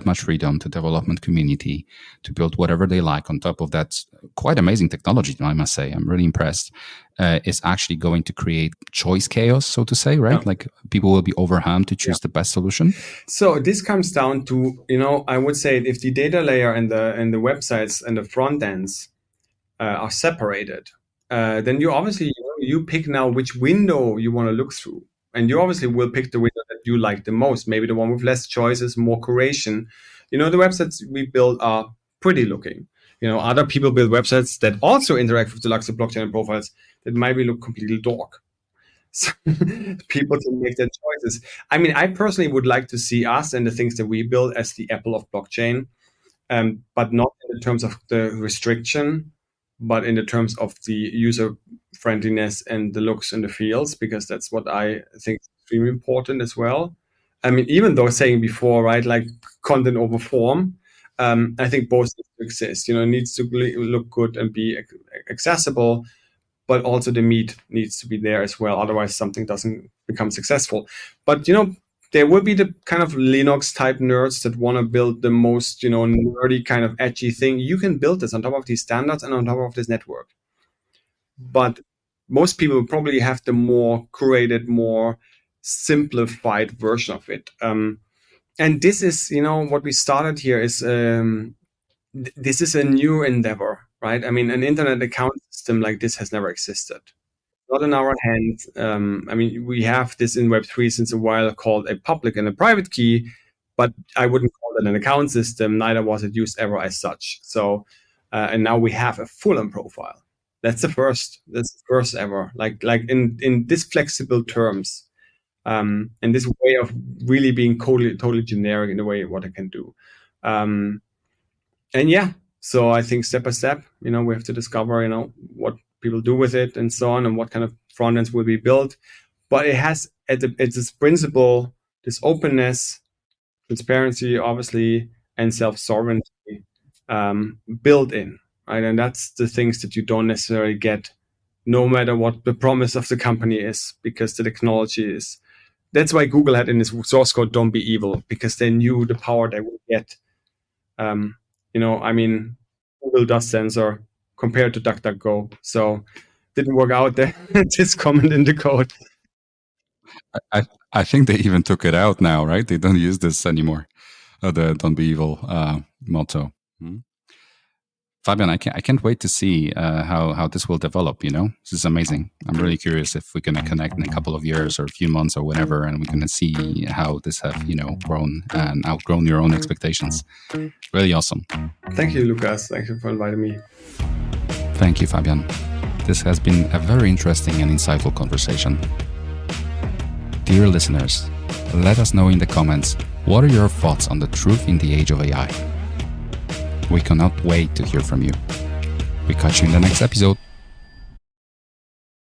much freedom to development community to build whatever they like on top of that quite amazing technology, I must say, I'm really impressed, is actually going to create choice chaos, so to say, right? Yeah. Like people will be overwhelmed to choose the best solution. So this comes down to, I would say if the data layer and the websites and the front ends are separated, then you obviously, you pick now which window you want to look through. And you obviously will pick the window that you like the most, maybe the one with less choices, more curation. The websites we build are pretty looking. Other people build websites that also interact with the LUKSO blockchain and profiles that might look completely dork. So people can make their choices. I mean, I personally would like to see us and the things that we build as the Apple of blockchain, but not in the terms of the restriction, but in the terms of the user friendliness and the looks and the feels, because that's what I think is extremely important as well. I mean, even though saying before, right, like content over form, I think both need to exist. It needs to look good and be accessible, but also the meat needs to be there as well. Otherwise, something doesn't become successful. But there will be the kind of Linux type nerds that want to build the most, nerdy kind of edgy thing. You can build this on top of these standards and on top of this network. But most people probably have the more curated, more simplified version of it. And this is, what we started here is, this is a new endeavor, right? I mean, an internet account system like this has never existed. Not in our hands. I mean, we have this in Web3 since a while called a public and a private key, but I wouldn't call it an account system. Neither was it used ever as such. So, and now we have a full-on profile. That's the first. That's the first ever. Like in this flexible terms, and this way of really being totally generic in the way what it can do. And yeah, so I think step by step, we have to discover, what people do with it and so on, and what kind of front ends will be built. But it has it's this principle, this openness, transparency, obviously, and self-sovereignty built in, right? And that's the things that you don't necessarily get, no matter what the promise of the company is, because the technology is. That's why Google had in this source code, "Don't be evil," because they knew the power they would get. I mean, Google does sensor compared to DuckDuckGo, so didn't work out there. This comment in the code. I think they even took it out now, right? They don't use this anymore. The "Don't be evil" motto. Hmm. Fabian, I can't wait to see how this will develop. This is amazing. I'm really curious if we're gonna connect in a couple of years or a few months or whenever, and we're gonna see how this have grown and outgrown your own expectations. Really awesome. Thank you, Lucas. Thank you for inviting me. Thank you, Fabian. This has been a very interesting and insightful conversation. Dear listeners, let us know in the comments, what are your thoughts on the truth in the age of AI? We cannot wait to hear from you. We catch you in the next episode.